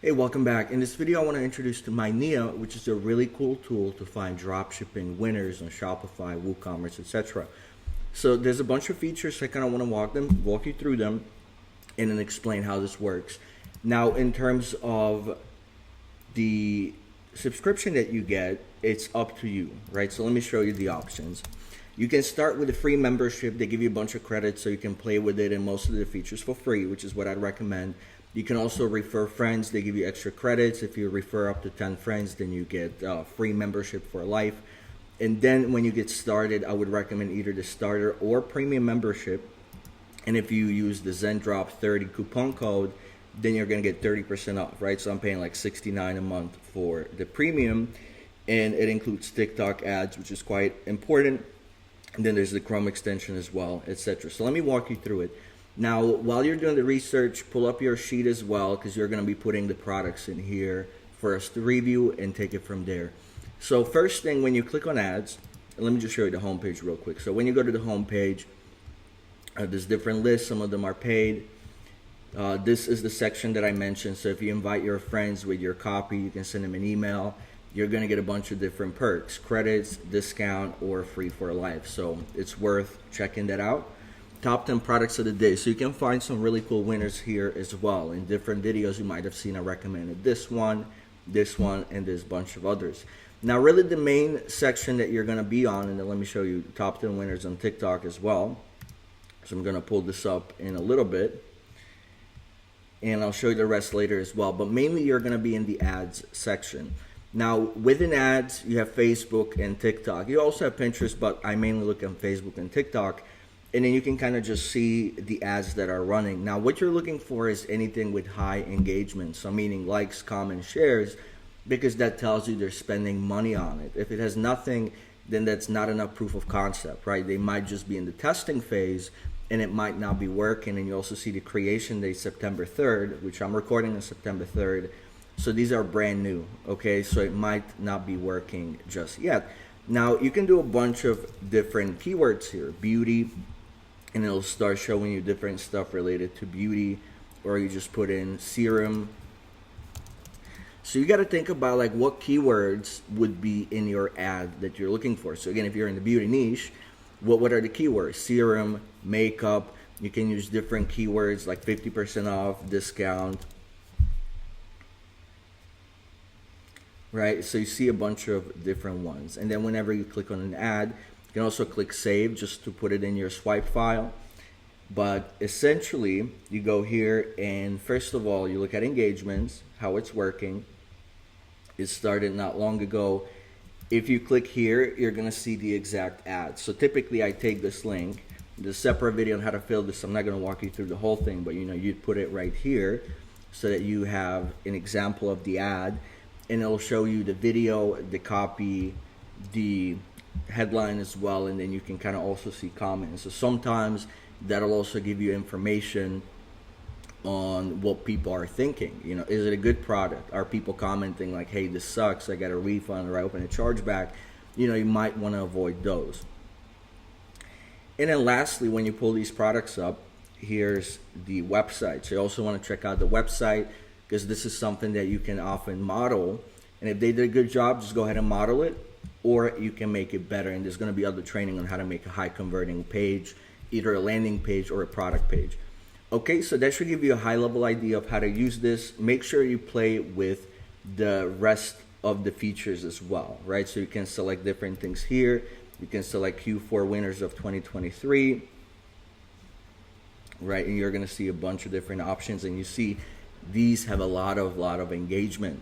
Hey, welcome back. In this video, I want to introduce to Minea, which is a really cool tool to find dropshipping winners on Shopify, WooCommerce, etc. So there's a bunch of features. I kind of want to walk you through them, and then explain how this works. Now, in terms of the subscription that you get, it's up to you, right? So let me show you the options. You can start with a free membership. They give you a bunch of credits so you can play with it and most of the features for free, which is what I'd recommend. You can also refer friends. They give you extra credits. If you refer up to 10 friends, then you get free membership for life. And then when you get started, I would recommend either the starter or premium membership. And if you use the ZenDrop30 coupon code, then you're going to get 30% off, right? So I'm paying like $69 a month for the premium, and it includes TikTok ads, which is quite important. And then there's the Chrome extension as well, etc. So let me walk you through it. Now, while you're doing the research, pull up your sheet as well, because you're going to be putting the products in here for us to review and take it from there. So first thing, when you click on ads, let me just show you the homepage real quick. So when you go to the homepage, there's different lists. Some of them are paid. This is the section that I mentioned. So if you invite your friends with your copy, you can send them an email. You're going to get a bunch of different perks, credits, discount, or free for life. So it's worth checking that out. Top 10 products of the day. So you can find some really cool winners here as well. In different videos you might have seen, I recommended this one, and this bunch of others. Now really the main section that you're going to be on, and then let me show you top 10 winners on TikTok as well. So I'm going to pull this up in a little bit, and I'll show you the rest later as well. But mainly you're going to be in the ads section. Now within ads, you have Facebook and TikTok. You also have Pinterest, but I mainly look at Facebook and TikTok. And then you can kind of just see the ads that are running. Now what you're looking for is anything with high engagement. So meaning likes, comments, shares, because that tells you they're spending money on it. If it has nothing, then that's not enough proof of concept, right? They might just be in the testing phase and it might not be working. And you also see the creation date, September 3rd, which I'm recording on September 3rd. So these are brand new, okay? So it might not be working just yet. Now you can do a bunch of different keywords here. Beauty, and it'll start showing you different stuff related to beauty, or you just put in serum. So you got to think about like what keywords would be in your ad that you're looking for. So again, if you're in the beauty niche, what are the keywords? Serum, makeup. You can use different keywords like 50% off, discount, right? So you see a bunch of different ones. And then whenever you click on an ad, you can also click save just to put it in your swipe file. But essentially, you go here and first of all, you look at engagements, how it's working. It started not long ago. If you click here, you're gonna see the exact ad. So typically I take this link, there's a separate video on how to fill this. I'm not gonna walk you through the whole thing, but you'd put it right here so that you have an example of the ad, and it'll show you the video, the copy, the headline as well, and then you can kind of also see comments. So sometimes that'll also give you information on what people are thinking. Is it a good product? Are people commenting like, hey, this sucks, I got a refund, or I open a chargeback? You might want to avoid those. And then lastly, when you pull these products up, here's the website. So you also want to check out the website, because this is something that you can often model, and if they did a good job, just go ahead and model it, or you can make it better. And there's going to be other training on how to make a high converting page, either a landing page or a product page. Okay, so that should give you a high level idea of how to use this. Make sure you play with the rest of the features as well, right? So you can select different things here. You can select Q4 winners of 2023, right? And you're going to see a bunch of different options, and you see these have a lot of engagement.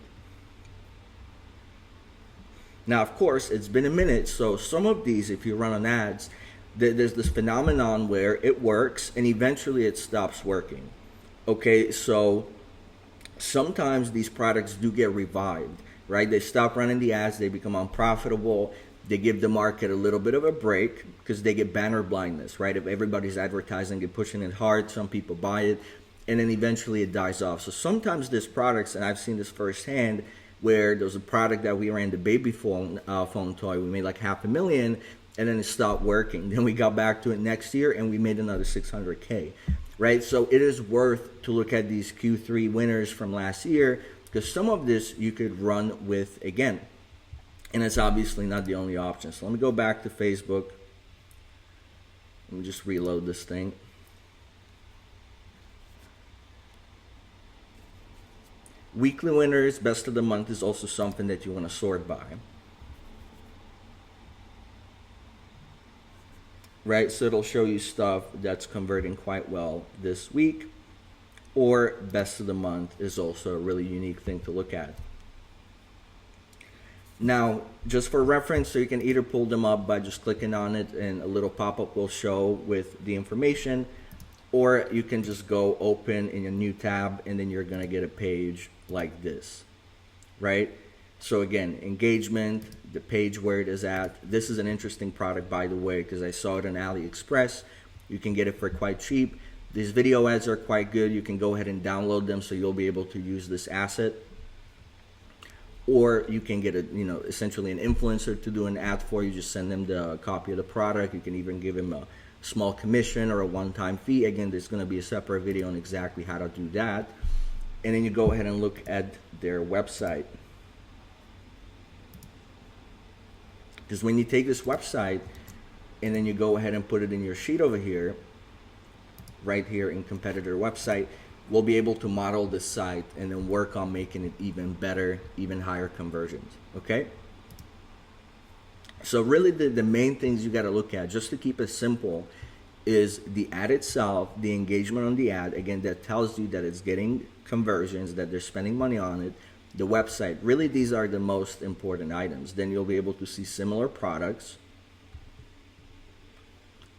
Now, of course, it's been a minute, so some of these, if you run on ads, there's this phenomenon where it works and eventually it stops working. Okay, so sometimes these products do get revived, right? They stop running the ads, they become unprofitable, they give the market a little bit of a break because they get banner blindness, right? If everybody's advertising and pushing it hard, some people buy it, and then eventually it dies off. So sometimes there's products, and I've seen this firsthand, where there was a product that we ran, the baby phone toy. We made like $500,000, and then it stopped working. Then we got back to it next year, and we made another 600K, right? So it is worth to look at these Q3 winners from last year because some of this you could run with again, and it's obviously not the only option. So let me go back to Facebook. Let me just reload this thing. Weekly winners, best of the month is also something that you want to sort by. Right, so it'll show you stuff that's converting quite well this week, or best of the month is also a really unique thing to look at. Now, just for reference, so you can either pull them up by just clicking on it and a little pop-up will show with the information, or you can just go open in a new tab and then you're gonna get a page like this, right? So again, engagement, the page where it is at. This is an interesting product, by the way, because I saw it on AliExpress. You can get it for quite cheap. These video ads are quite good. You can go ahead and download them so you'll be able to use this asset. Or you can get a, essentially an influencer to do an ad for you. Just send them the copy of the product. You can even give them a small commission or a one-time fee. Again, there's going to be a separate video on exactly how to do that. And then you go ahead and look at their website. Because when you take this website and then you go ahead and put it in your sheet over here, right here in competitor website, we'll be able to model this site and then work on making it even better, even higher conversions, okay? So really the main things you gotta look at, just to keep it simple, is the ad itself, the engagement on the ad, again, that tells you that it's getting conversions, that they're spending money on it, the website. Really, these are the most important items. Then you'll be able to see similar products.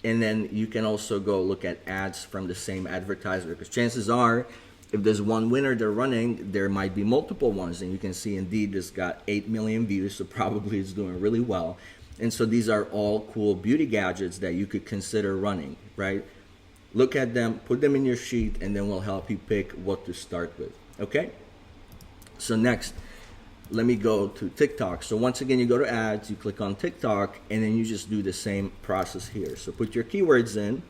And then you can also go look at ads from the same advertiser, because chances are, if there's one winner they're running, there might be multiple ones. And you can see Indeed this got 8 million views, so probably it's doing really well. And so these are all cool beauty gadgets that you could consider running, right? Look at them, put them in your sheet, and then we'll help you pick what to start with, okay? So next, let me go to TikTok. So once again, you go to ads, you click on TikTok, and then you just do the same process here. So put your keywords in,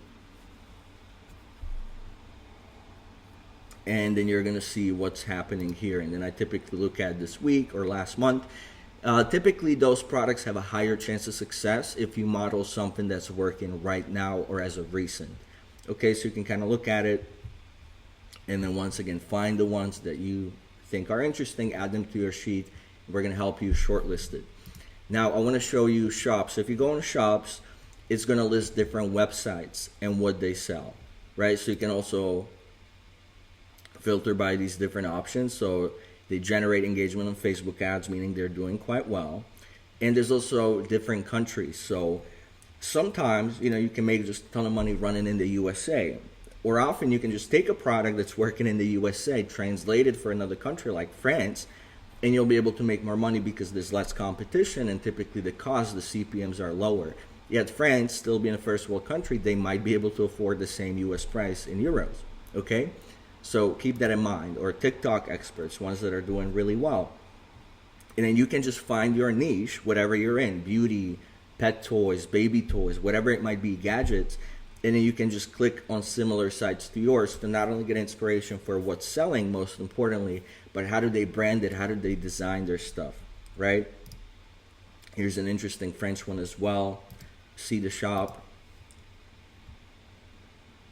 and then you're gonna see what's happening here. And then I typically look at this week or last month. Typically, those products have a higher chance of success if you model something that's working right now or as of recent. Okay, so you can kind of look at it, and then once again, find the ones that you think are interesting, add them to your sheet. We're going to help you shortlist it. Now I want to show you shops. So if you go on shops, it's going to list different websites and what they sell, right? So you can also filter by these different options. So they generate engagement on Facebook ads, meaning they're doing quite well. And there's also different countries. So sometimes, you can make just a ton of money running in the USA. Or often you can just take a product that's working in the USA, translate it for another country like France, and you'll be able to make more money because there's less competition and typically the cost, the CPMs are lower. Yet France, still being a first world country, they might be able to afford the same US price in euros, okay? So keep that in mind. Or TikTok experts, ones that are doing really well. And then you can just find your niche, whatever you're in, beauty, pet toys, baby toys, whatever it might be, gadgets. And then you can just click on similar sites to yours to not only get inspiration for what's selling, most importantly, but how do they brand it? How do they design their stuff, right? Here's an interesting French one as well. See the shop.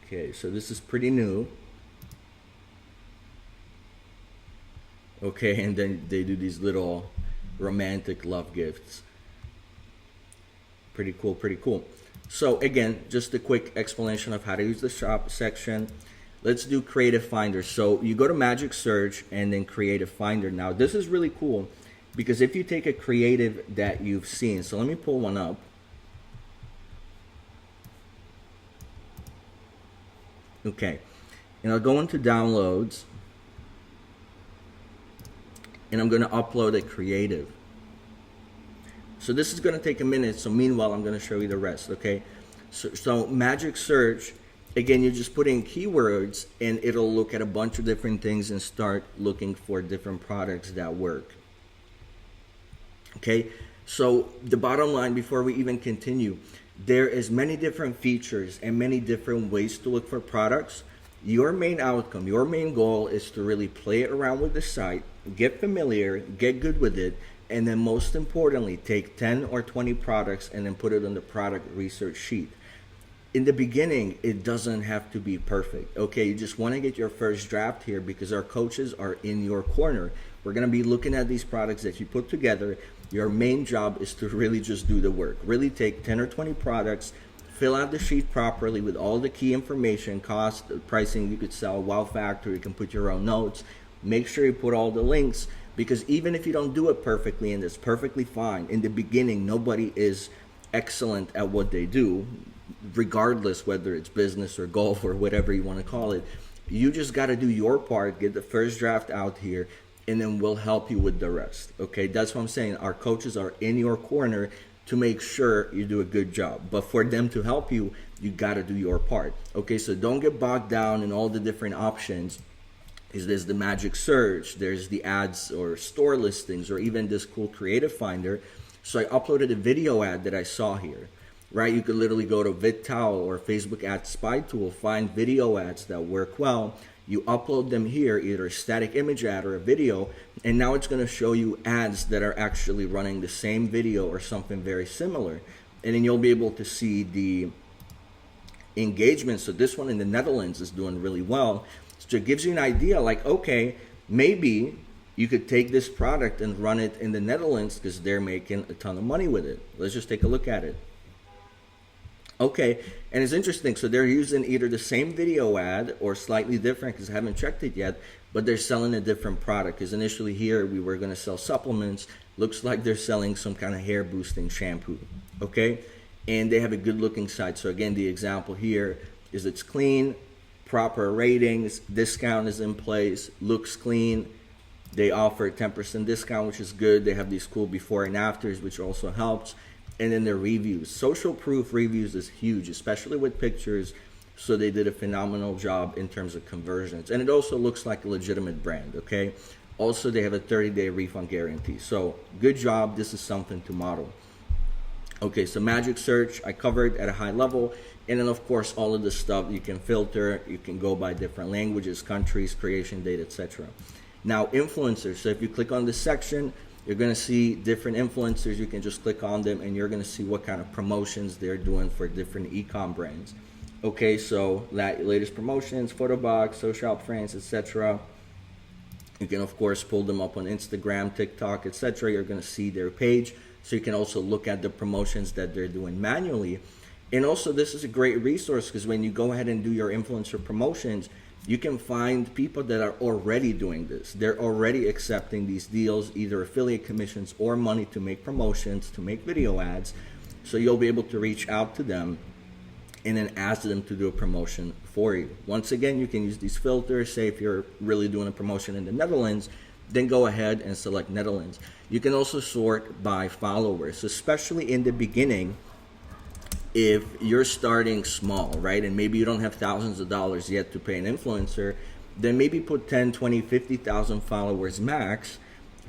Okay, so this is pretty new. Okay, and then they do these little romantic love gifts. Pretty cool, pretty cool. So again, just a quick explanation of how to use the shop section. Let's do creative finder. So you go to magic search and then creative finder. Now this is really cool because if you take a creative that you've seen, so let me pull one up. Okay, and I'll go into downloads and I'm going to upload a creative. So this is going to take a minute, so meanwhile I'm going to show you the rest, okay? So magic search, again, you just put in keywords and it'll look at a bunch of different things and start looking for different products that work. Okay, so the bottom line before we even continue, there is many different features and many different ways to look for products. Your main outcome, your main goal is to really play around with the site, get familiar, get good with it, and then most importantly, take 10 or 20 products and then put it on the product research sheet. In the beginning, it doesn't have to be perfect. Okay, you just want to get your first draft here because our coaches are in your corner. We're going to be looking at these products that you put together. Your main job is to really just do the work. Really take 10 or 20 products, fill out the sheet properly with all the key information, cost, pricing. You could sell wow factor, you can put your own notes. Make sure you put all the links, because even if you don't do it perfectly, and it's perfectly fine, in the beginning nobody is excellent at what they do, regardless whether it's business or golf or whatever you want to call it. You just got to do your part, get the first draft out here, and then we'll help you with the rest. Okay, that's what I'm saying. Our coaches are in your corner to make sure you do a good job. But for them to help you, you got to do your part. Okay, so don't get bogged down in all the different options. Is there's the magic search, there's the ads or store listings, or even this cool creative finder. So I uploaded a video ad that I saw here, right? You could literally go to VidTowel or Facebook Ad Spy Tool, find video ads that work well. You upload them here, either a static image ad or a video, and now it's going to show you ads that are actually running the same video or something very similar. And then you'll be able to see the engagement. So this one in the Netherlands is doing really well. So it gives you an idea like, okay, maybe you could take this product and run it in the Netherlands because they're making a ton of money with it. Let's just take a look at it. Okay, and it's interesting. So they're using either the same video ad or slightly different, because I haven't checked it yet, but they're selling a different product. Because initially here we were going to sell supplements. Looks like they're selling some kind of hair boosting shampoo. Okay, and they have a good looking site. So again, the example here is it's clean, proper ratings, discount is in place, looks clean. They offer 10% discount, which is good. They have these cool before and afters, which also helps. And then their reviews. Social proof reviews is huge, especially with pictures. So they did a phenomenal job in terms of conversions. And it also looks like a legitimate brand, okay? Also, they have a 30-day refund guarantee. So good job. This is something to model. Okay, so magic search, I covered at a high level. And then, of course, all of this stuff you can filter. You can go by different languages, countries, creation date, etc. Now, influencers. So if you click on this section, you're going to see different influencers. You can just click on them and you're going to see what kind of promotions they're doing for different e-com brands. Okay, so latest promotions, Photobox, Social France, etc. You can, of course, pull them up on Instagram, TikTok, etc. You're going to see their page. So you can also look at the promotions that they're doing manually. And also, this is a great resource because when you go ahead and do your influencer promotions, you can find people that are already doing this. They're already accepting these deals, either affiliate commissions or money to make promotions, to make video ads. So you'll be able to reach out to them and then ask them to do a promotion for you. Once again, you can use these filters. Say if you're really doing a promotion in the Netherlands, then go ahead and select Netherlands. You can also sort by followers, especially in the beginning. If you're starting small, right, and maybe you don't have thousands of dollars yet to pay an influencer, then maybe put 10, 20, 50,000 followers max.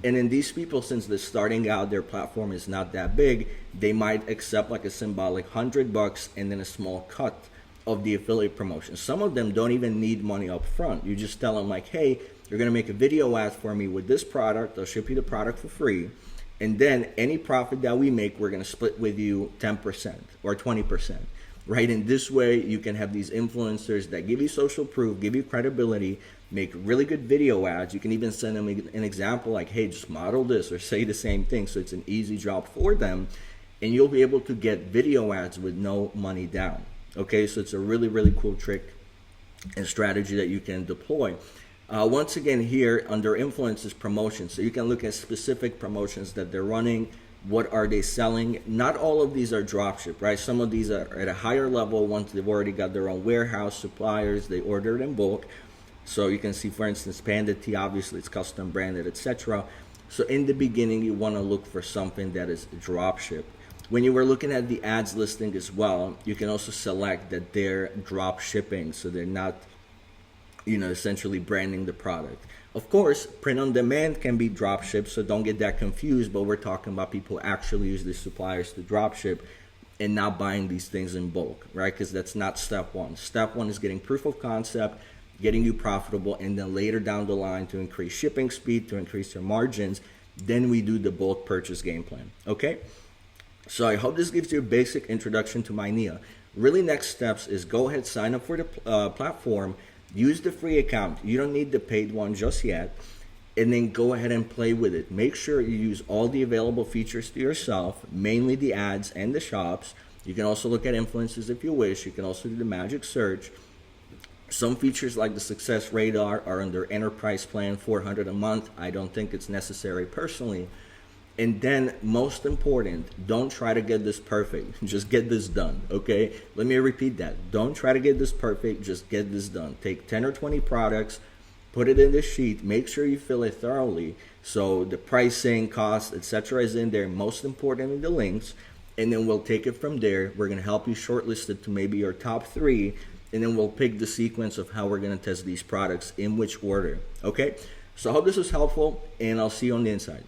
And then these people, since they're starting out, their platform is not that big, they might accept like a symbolic $100 and then a small cut of the affiliate promotion. Some of them don't even need money up front. You just tell them like, hey, you're going to make a video ad for me with this product. I'll ship you the product for free. And then any profit that we make, we're going to split with you 10% or 20%, right? And this way you can have these influencers that give you social proof, give you credibility, make really good video ads. You can even send them an example like, hey, just model this or say the same thing. So it's an easy job for them. And you'll be able to get video ads with no money down. Okay, so it's a really, really cool trick and strategy that you can deploy. Once again, here under influencers promotions, so you can look at specific promotions that they're running. What are they selling? Not all of these are dropship, right? Some of these are at a higher level once they've already got their own warehouse, suppliers, they ordered in bulk. So you can see, for instance, Panda Tea, obviously it's custom branded, etc. So in the beginning, you want to look for something that is dropship. When you were looking at the ads listing as well, you can also select that they're drop shipping, so they're not, essentially branding the product. Of course, print on demand can be drop shipped, so don't get that confused, but we're talking about people actually use the suppliers to drop ship and not buying these things in bulk, right? Because that's not step one. Step one is getting proof of concept, getting you profitable, and then later down the line to increase shipping speed, to increase your margins, then we do the bulk purchase game plan. Okay? So I hope this gives you a basic introduction to Minea. Really, next steps is go ahead, sign up for the platform, use the free account. You don't need the paid one just yet. And then go ahead and play with it. Make sure you use all the available features to yourself, mainly the ads and the shops. You can also look at influencers if you wish. You can also do the magic search. Some features like the success radar are under enterprise plan, $400 a month. I don't think it's necessary personally. And then, most important, don't try to get this perfect. Just get this done, okay? Let me repeat that. Don't try to get this perfect. Just get this done. Take 10 or 20 products, put it in the sheet. Make sure you fill it thoroughly. So the pricing, cost, etc. is in there. Most important in the links. And then we'll take it from there. We're going to help you shortlist it to maybe your top 3. And then we'll pick the sequence of how we're going to test these products in which order, okay? So I hope this was helpful, and I'll see you on the inside.